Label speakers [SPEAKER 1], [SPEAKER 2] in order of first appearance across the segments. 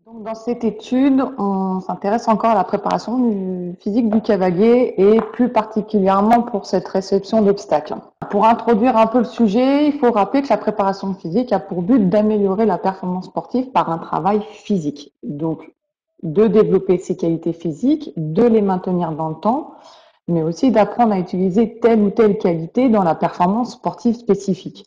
[SPEAKER 1] Donc, dans cette étude, on s'intéresse encore à la préparation physique du cavalier et plus particulièrement pour cette réception d'obstacles. Pour introduire un peu le sujet, il faut rappeler que la préparation physique a pour but d'améliorer la performance sportive par un travail physique. Donc, de développer ses qualités physiques, de les maintenir dans le temps, mais aussi d'apprendre à utiliser telle ou telle qualité dans la performance sportive spécifique,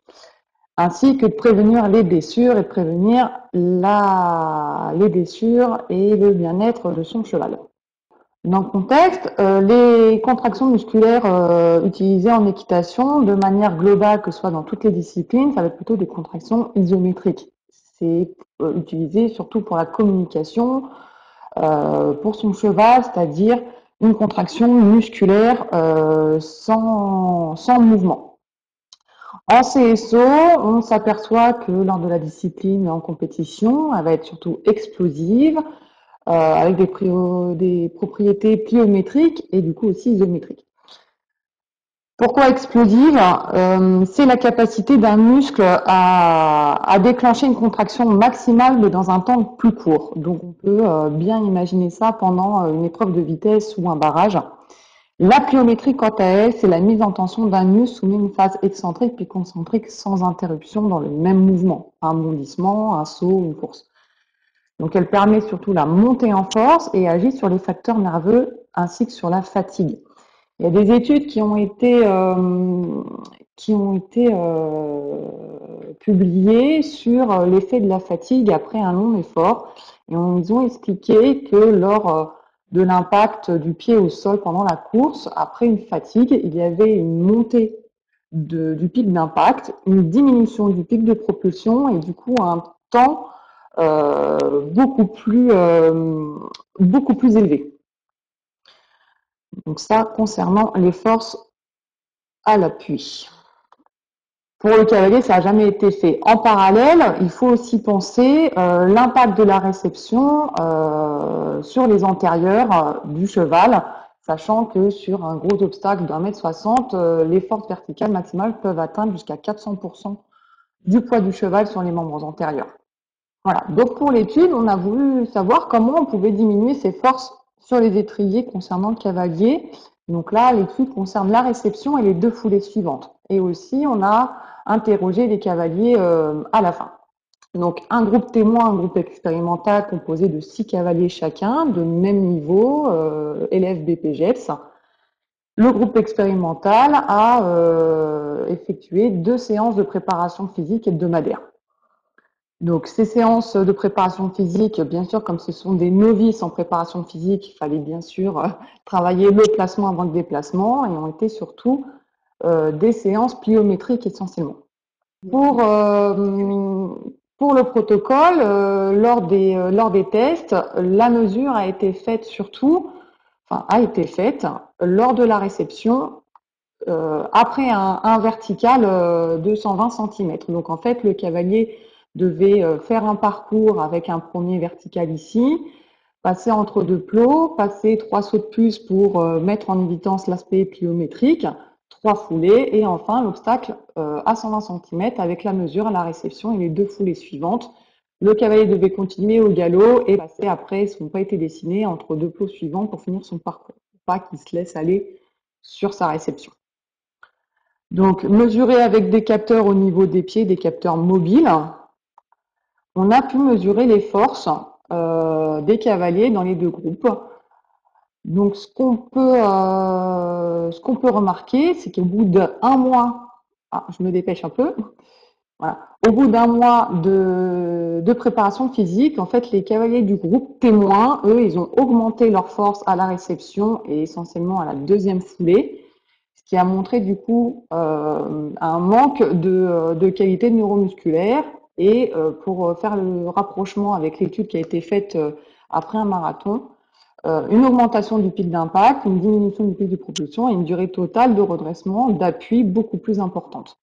[SPEAKER 1] ainsi que de prévenir les blessures et de prévenir les blessures et le bien-être de son cheval. Dans le contexte, les contractions musculaires utilisées en équitation de manière globale, que ce soit dans toutes les disciplines, ça va être plutôt des contractions isométriques. C'est utilisé surtout pour la communication, pour son cheval, c'est-à-dire une contraction musculaire sans mouvement. En CSO, on s'aperçoit que lors de la discipline en compétition, elle va être surtout explosive, avec des propriétés pliométriques et du coup aussi isométriques. Pourquoi explosive? C'est la capacité d'un muscle à déclencher une contraction maximale mais dans un temps plus court. Donc on peut bien imaginer ça pendant une épreuve de vitesse ou un barrage. La pliométrie, quant à elle, c'est la mise en tension d'un muscle soumis à une phase excentrique puis concentrique sans interruption dans le même mouvement, un bondissement, un saut, une course. Donc elle permet surtout la montée en force et agit sur les facteurs nerveux ainsi que sur la fatigue. Il y a des études qui ont été publiées sur l'effet de la fatigue après un long effort et ils ont expliqué que lors de l'impact du pied au sol pendant la course, après une fatigue, il y avait une montée du pic d'impact, une diminution du pic de propulsion et du coup un temps beaucoup plus élevé. Donc ça, concernant les forces à l'appui. Pour le cavalier, ça n'a jamais été fait. En parallèle, il faut aussi penser l'impact de la réception sur les antérieurs du cheval, sachant que sur un gros obstacle d'1,60 m, les forces verticales maximales peuvent atteindre jusqu'à 400% du poids du cheval sur les membres antérieurs. Voilà. Donc pour l'étude, on a voulu savoir comment on pouvait diminuer ces forces sur les étriers concernant le cavalier. Donc là, l'étude concerne la réception et les deux foulées suivantes. Et aussi, on a interrogé les cavaliers à la fin. Donc un groupe témoin, un groupe expérimental composé de 6 cavaliers chacun, de même niveau, élèves BPGEPS. Le groupe expérimental a effectué 2 séances de préparation physique hebdomadaire. Donc, ces séances de préparation physique, bien sûr, comme ce sont des novices en préparation physique, il fallait bien sûr travailler le placement avant le déplacement et ont été surtout des séances pliométriques essentiellement. Pour, pour le protocole, lors des tests, la mesure a été faite lors de la réception après un vertical de 120 cm. Donc en fait, le cavalier devait faire un parcours avec un premier vertical ici, passer entre deux plots, passer 3 sauts de puce pour mettre en évidence l'aspect pliométrique, 3 foulées et enfin l'obstacle à 120 cm avec la mesure à la réception et les 2 foulées suivantes. Le cavalier devait continuer au galop et passer après ce qui n'a pas été dessiné entre 2 plots suivants pour finir son parcours, pas qu'il se laisse aller sur sa réception. Donc, mesurer avec des capteurs au niveau des pieds, des capteurs mobiles, on a pu mesurer les forces des cavaliers dans les deux groupes. Donc, ce qu'on peut remarquer, c'est qu'au bout d'un mois, je me dépêche un peu, voilà. Au bout d'un mois de préparation physique, en fait, les cavaliers du groupe témoin, eux, ils ont augmenté leur force à la réception et essentiellement à la deuxième foulée, ce qui a montré du coup un manque de qualité neuromusculaire. Et pour faire le rapprochement avec l'étude qui a été faite après un marathon, une augmentation du pic d'impact, une diminution du pic de propulsion et une durée totale de redressement d'appui beaucoup plus importante.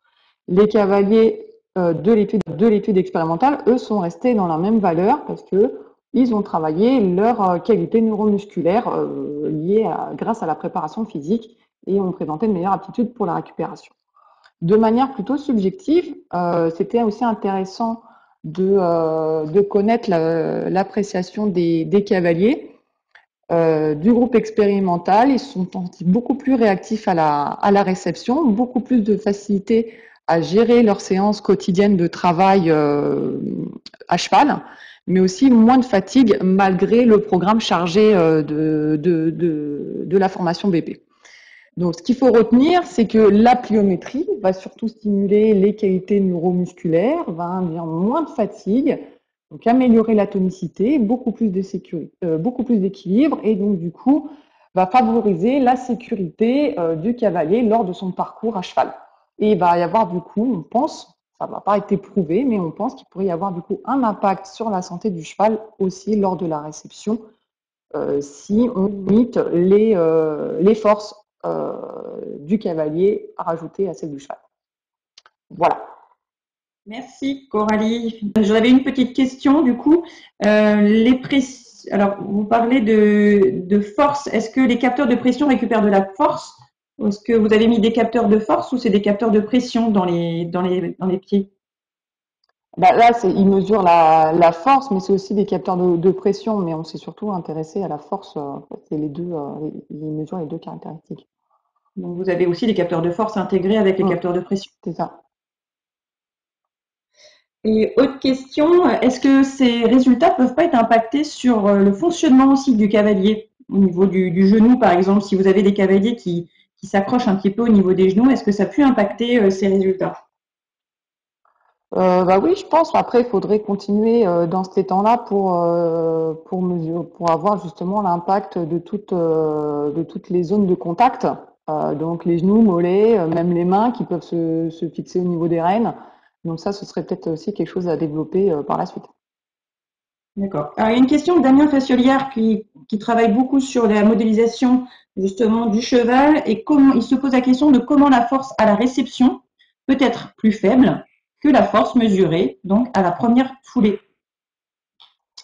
[SPEAKER 1] Les cavaliers de l'étude expérimentale, eux, sont restés dans la même valeur parce que ils ont travaillé leur qualité neuromusculaire grâce à la préparation physique et ont présenté une meilleure aptitude pour la récupération. De manière plutôt subjective, c'était aussi intéressant de connaître l'appréciation des cavaliers. Du groupe expérimental, ils sont beaucoup plus réactifs à la réception, beaucoup plus de facilité à gérer leurs séances quotidiennes de travail à cheval, mais aussi moins de fatigue malgré le programme chargé de la formation BP. Donc, ce qu'il faut retenir, c'est que la pliométrie va surtout stimuler les qualités neuromusculaires, va induire moins de fatigue, donc améliorer la tonicité, beaucoup plus d'équilibre, et donc du coup va favoriser la sécurité du cavalier lors de son parcours à cheval. Et il va y avoir du coup, on pense, ça va pas être prouvé, mais on pense qu'il pourrait y avoir du coup un impact sur la santé du cheval aussi lors de la réception si on limite les forces du cavalier à rajouter à celles du cheval. Voilà.
[SPEAKER 2] Merci Coralie. J'avais une petite question du coup. Alors, vous parlez de force. Est-ce que les capteurs de pression récupèrent de la force? Ou est-ce que vous avez mis des capteurs de force ou c'est des capteurs de pression dans les pieds?
[SPEAKER 1] Bah là, ils mesurent la force, mais c'est aussi des capteurs de pression. Mais on s'est surtout intéressé à la force. C'est les deux, ils mesurent les deux caractéristiques.
[SPEAKER 2] Donc, vous avez aussi des capteurs de force intégrés avec les capteurs de pression.
[SPEAKER 1] C'est ça.
[SPEAKER 2] Et autre question, est-ce que ces résultats peuvent pas être impactés sur le fonctionnement aussi du cavalier au niveau du genou, par exemple, si vous avez des cavaliers qui s'accrochent un petit peu au niveau des genoux, est-ce que ça peut impacter ces résultats?
[SPEAKER 1] Bah oui, je pense. Après, il faudrait continuer dans cet étang-là pour mesurer, pour avoir justement l'impact de toutes les zones de contact. Donc les genoux, mollets, même les mains qui peuvent se fixer au niveau des rênes. Donc ça, ce serait peut-être aussi quelque chose à développer par la suite.
[SPEAKER 2] D'accord. Alors, il y a une question de Damien Fassolière qui travaille beaucoup sur la modélisation justement du cheval et comment il se pose la question de comment la force à la réception peut être plus faible que la force mesurée donc à la première foulée.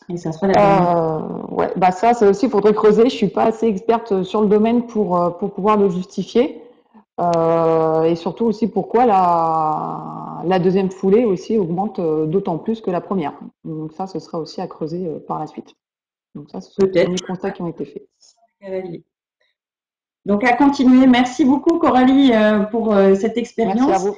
[SPEAKER 2] Et ça sera la dernière.
[SPEAKER 1] Ouais, bah ça, c'est aussi, il faudrait creuser. Je suis pas assez experte sur le domaine pour pouvoir le justifier. Et surtout aussi pourquoi la deuxième foulée aussi augmente d'autant plus que la première. Donc ça, ce sera aussi à creuser par la suite. Donc ça, ce sont les
[SPEAKER 2] Peut-être
[SPEAKER 1] premiers constats qui ont été faits.
[SPEAKER 2] cavalier. Donc à continuer. Merci beaucoup Coralie pour cette
[SPEAKER 1] Merci à
[SPEAKER 2] expérience.
[SPEAKER 1] vous.